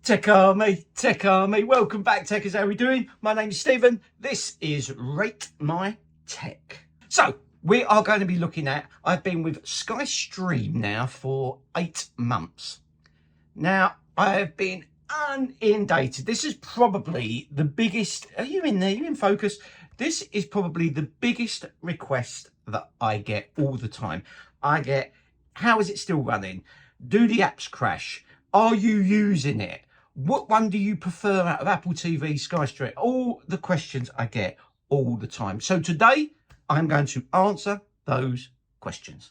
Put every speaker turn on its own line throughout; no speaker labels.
Tech Army, welcome back techers, how are we doing? My name's Stephen, this is Rate My Tech. So, we are going to be looking at, I've been with Sky Stream now for 8 months. Now, I have been inundated. This is probably the biggest, are you in there, are you in focus? This is probably the biggest request that I get all the time. I get, how is it still running? Do the apps crash? Are you using it? What one do you prefer out of Apple TV, Sky Stream? All the questions I get all the time. So today, I'm going to answer those questions.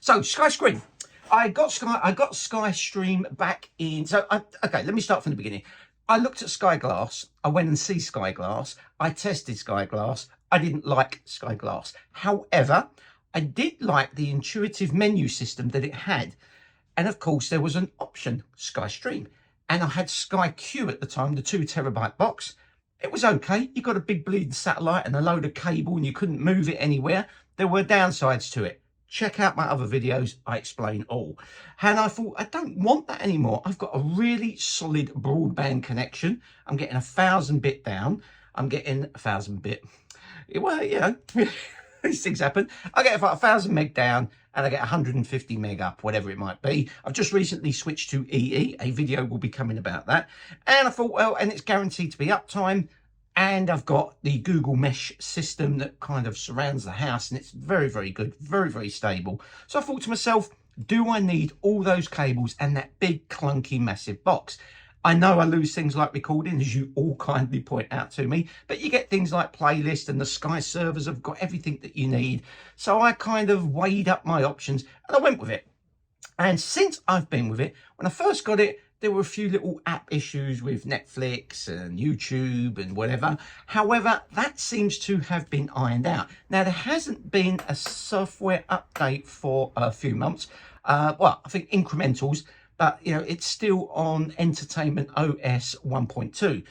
So Sky Stream. I got Sky Stream back in. Okay, let me start from the beginning. I looked at Sky Glass. I went and see Sky Glass. I tested Sky Glass. I didn't like Sky Glass. However, I did like the intuitive menu system that it had. And of course, there was an option, Sky Stream. And I had Sky Q at the time, the 2 terabyte box. It was okay. You got a big bleeding satellite and a load of cable and you couldn't move it anywhere. There were downsides to it. Check out my other videos, I explain all. And I thought, I don't want that anymore. I've got a really solid broadband connection. I'm getting 1000-bit down. I'm getting 1000-bit. Well, you know, these things happen. I get about 1000 meg down and I get 150 meg up, whatever it might be. I've just recently switched to EE. A video will be coming about that. And I thought, well, and it's guaranteed to be uptime. And I've got the Google Mesh system that kind of surrounds the house and it's very, very good, very, very stable. So I thought to myself, do I need all those cables and that big, clunky, massive box? I know I lose things like recording, as you all kindly point out to me, but you get things like playlist and the Sky servers have got everything that you need. So I kind of weighed up my options and I went with it. And since I've been with it, when I first got it, there were a few little app issues with Netflix and YouTube and whatever. However, that seems to have been ironed out. Now, there hasn't been a software update for a few months. Well, I think incrementals, but you know, it's still on Entertainment OS 1.2.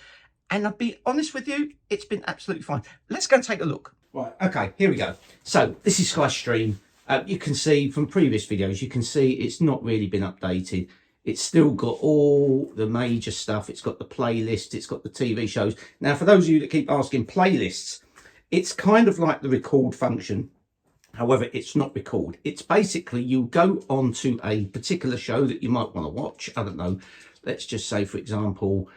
And I'll be honest with you, it's been absolutely fine. Let's go and take a look. Right, okay, here we go. So this is Sky Stream. You can see from previous videos, you can see it's not really been updated. It's still got all the major stuff. It's got the playlist. It's got the TV shows. Now, for those of you that keep asking playlists, it's kind of like the record function. However, it's not record. It's basically you go on to a particular show that you might want to watch. I don't know. Let's just say, for example,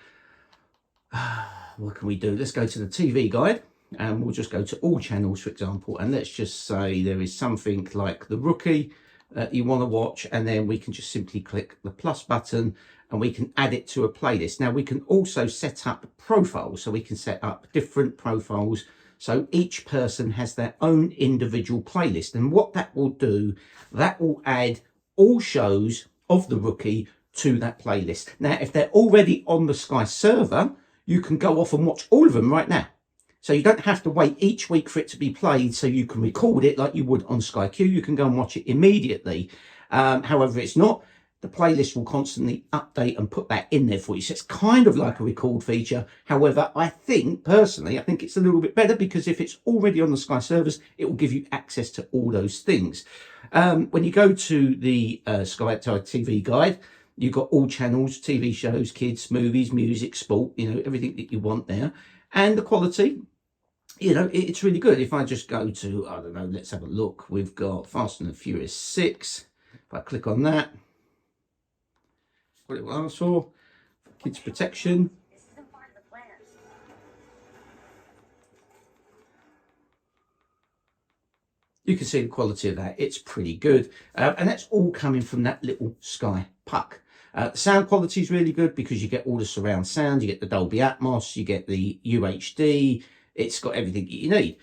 what can we do? Let's go to the TV guide and we'll just go to all channels, for example. And let's just say there is something like The Rookie you want to watch, and then we can just simply click the plus button and we can add it to a playlist. Now we can also set up profiles, so we can set up different profiles so each person has their own individual playlist. And what that will do, that will add all shows of The Rookie to that playlist. Now if they're already on the Sky server, you can go off and watch all of them right now. So you don't have to wait each week for it to be played so you can record it like you would on Sky Q. You can go and watch it immediately. However, it's not. The playlist will constantly update and put that in there for you. So it's kind of like a record feature. However, I think, personally, I think it's a little bit better because if it's already on the Sky servers, it will give you access to all those things. When you go to the Sky TV guide, you've got all channels, TV shows, kids, movies, music, sport, you know, everything that you want there. And the quality, you know, it's really good. If I just go to, I don't know, let's have a look. We've got Fast and the Furious 6. If I click on that, what it will ask for, kids protection. You can see the quality of that. It's pretty good. And that's all coming from that little Sky Puck. The sound quality is really good because you get all the surround sound, you get the Dolby Atmos, you get the UHD, it's got everything that you need.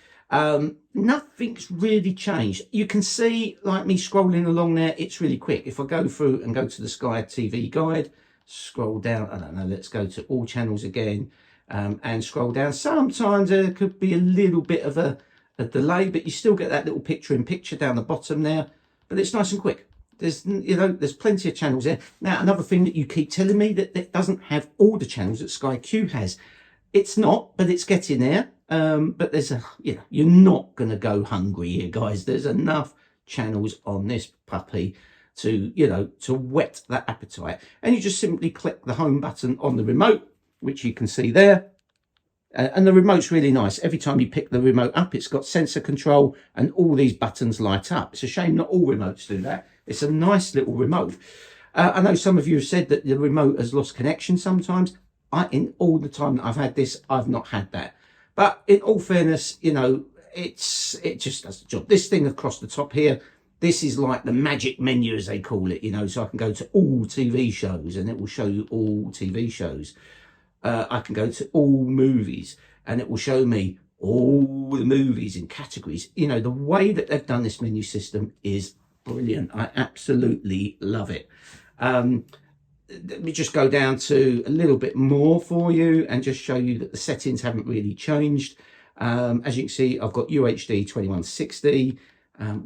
Nothing's really changed. You can see, like me scrolling along there, it's really quick. If I go through and go to the Sky TV guide, scroll down, I don't know, let's go to all channels again and scroll down. Sometimes there could be a little bit of a delay, but you still get that little picture-in-picture down the bottom there, but it's nice and quick. There's, you know, there's plenty of channels there. Now, another thing that you keep telling me that it doesn't have all the channels that Sky Q has. It's not, but it's getting there. But there's a, you're not going to go hungry here, guys. There's enough channels on this puppy to, to whet that appetite. And you just simply click the home button on the remote, which you can see there. And the remote's really nice. Every time you pick the remote up, it's got sensor control and all these buttons light up. It's a shame not all remotes do that. It's a nice little remote. I know some of you have said that the remote has lost connection sometimes. In all the time that I've had this, I've not had that. But in all fairness, it just does the job. This thing across the top here, this is like the magic menu, as they call it, so I can go to all TV shows and it will show you all TV shows. I can go to all movies and it will show me all the movies in categories. The way that they've done this menu system is brilliant. I absolutely love it. Let me just go down to a little bit more for you and just show you that the settings haven't really changed. As you can see, I've got UHD 2160.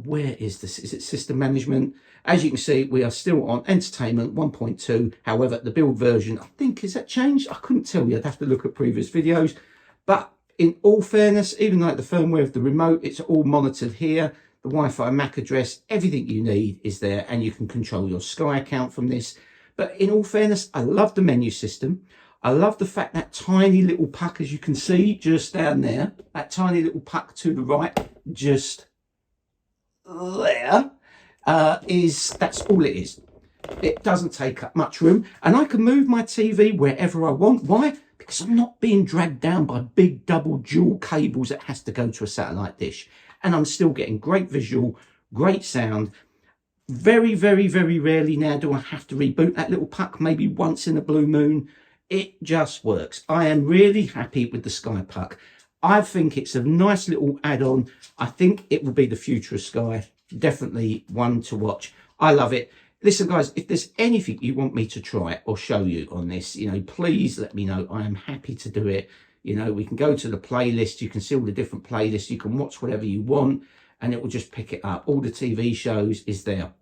Where is this? Is it system management? As you can see, we are still on entertainment 1.2. However, the build version, I think, is that changed? I couldn't tell you. I'd have to look at previous videos. But in all fairness, even like the firmware of the remote, it's all monitored here. The Wi-Fi MAC address, everything you need is there, and you can control your Sky account from this. But in all fairness, I love the menu system. I love the fact that tiny little puck, as you can see, just down there, that tiny little puck to the right, just there, that's all it is. It doesn't take up much room, and I can move my TV wherever I want. Why? Because I'm not being dragged down by big double dual cables that has to go to a satellite dish, and I'm still getting great visual, great sound. Very, very, very rarely now do I have to reboot that little puck, maybe once in a blue moon. It just works. I am really happy with the Sky Puck. I think it's a nice little add-on. I think it will be the future of Sky. Definitely one to watch. I love it. Listen, guys, if there's anything you want me to try or show you on this, please let me know. I am happy to do it. We can go to the playlist. You can see all the different playlists. You can watch whatever you want, and it will just pick it up. All the TV shows is there.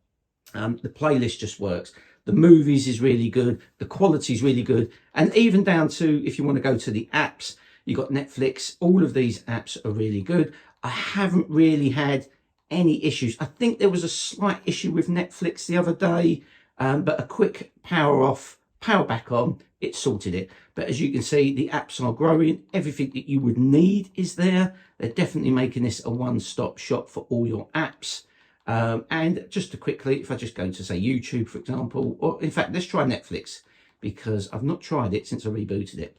The playlist just works. The movies is really good. The quality is really good. And even down to, if you want to go to the apps, you got Netflix. All of these apps are really good. I haven't really had any issues. I think there was a slight issue with Netflix the other day, but a quick power off, power back on, it sorted it. But as you can see, the apps are growing. Everything that you would need is there. They're definitely making this a one-stop shop for all your apps. And just to quickly, if I just go to say YouTube, for example, or in fact, let's try Netflix, because I've not tried it since I rebooted it.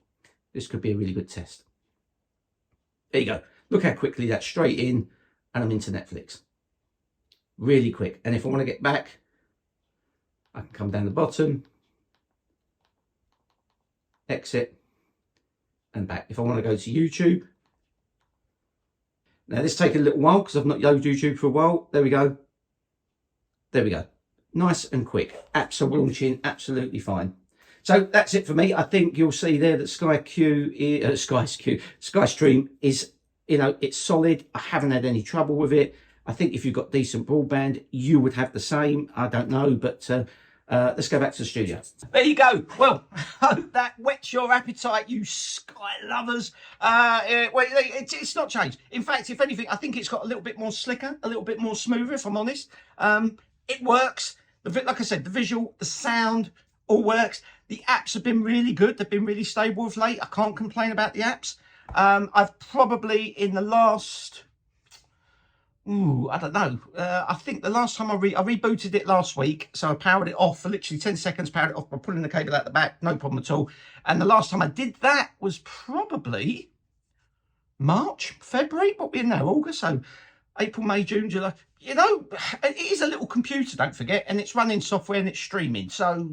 This could be a really good test. There you go. Look how quickly that's straight in, and I'm into Netflix. Really quick. And if I want to get back, I can come down the bottom, exit, and back. If I want to go to YouTube, now this takes a little while because I've not used YouTube for a while. There we go. There we go. Nice and quick. Apps are launching absolutely fine. So that's it for me. I think you'll see there that SkyStream is, it's solid. I haven't had any trouble with it. I think if you've got decent broadband, you would have the same. I don't know, but let's go back to the studio. There you go. Well, that whets your appetite, you Sky lovers. It's not changed. In fact, if anything, I think it's got a little bit more slicker, a little bit more smoother, if I'm honest. It works. Like I said, the visual, the sound, all works. The apps have been really good. They've been really stable of late. I can't complain about the apps. I've probably in the last... I don't know. I think the last time I rebooted it last week, so I powered it off for literally 10 seconds, powered it off by pulling the cable out the back, no problem at all. And the last time I did that was probably March, February, what we're in now, August, so April, May, June, July. It is a little computer, don't forget, and it's running software and it's streaming. So,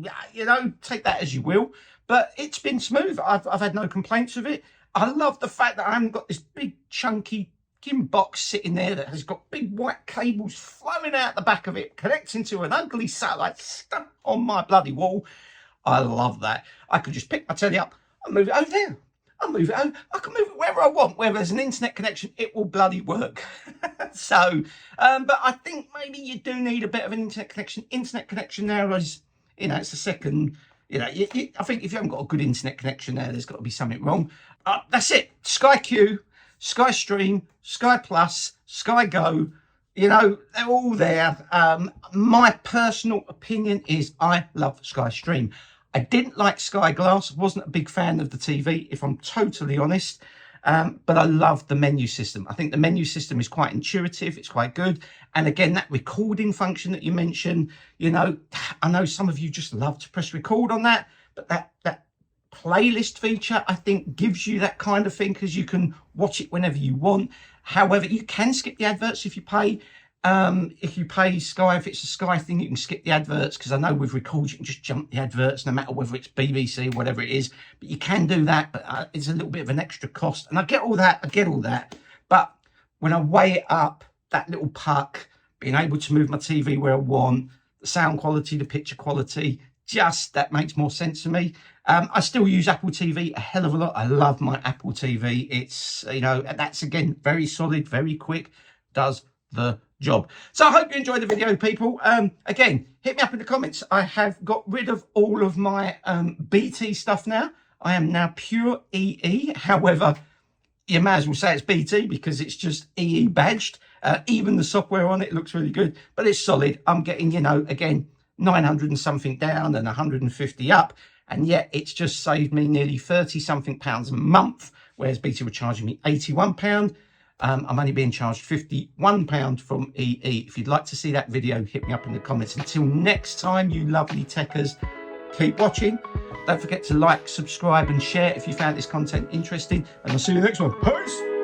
take that as you will. But it's been smooth. I've had no complaints with it. I love the fact that I haven't got this big chunky box sitting there that has got big white cables flowing out the back of it, connecting to an ugly satellite stuck on my bloody wall. I love that. I could just pick my telly up and move it over there. I'll move it over. I can move it wherever I want. Where there's an internet connection, it will bloody work. So, but I think maybe you do need a bit of an internet connection. Internet connection now is, it's the second. I think if you haven't got a good internet connection there, there's got to be something wrong. That's it. Sky Q. Sky Stream, Sky Plus, Sky Go, you know, they're all there. My personal opinion is I love Sky Stream. I didn't like Sky Glass, wasn't a big fan of the TV, if I'm totally honest. But I love the menu system. I think the menu system is quite intuitive. It's quite good. And again, that recording function that you mentioned, you know, I know some of you just love to press record on that, but that playlist feature, I think, gives you that kind of thing because you can watch it whenever you want. However, you can skip the adverts if you pay. If you pay Sky, if it's a Sky thing, you can skip the adverts, because I know with Record you can just jump the adverts no matter whether it's BBC, whatever it is. But you can do that, but it's a little bit of an extra cost. And I get all that, but when I weigh it up, that little puck, being able to move my TV where I want, the sound quality, the picture quality, just that makes more sense to me. I still use Apple TV a hell of a lot. I love my Apple TV. It's, you know, that's again very solid, very quick, does the job. So I hope you enjoyed the video, people. Again, hit me up in the comments. I have got rid of all of my BT stuff now. I am now pure EE. However, you may as well say it's BT because it's just EE badged. Even the software on it looks really good, but it's solid. I'm getting, you know, again, 900 and something down and 150 up, and yet it's just saved me nearly 30 something pounds a month, whereas BT were charging me £81. I'm only being charged £51 from EE. If you'd like to see that video, hit me up in the comments. Until next time, you lovely techers, keep watching. Don't forget to like, subscribe and share if you found this content interesting, and I'll see you next one. Peace.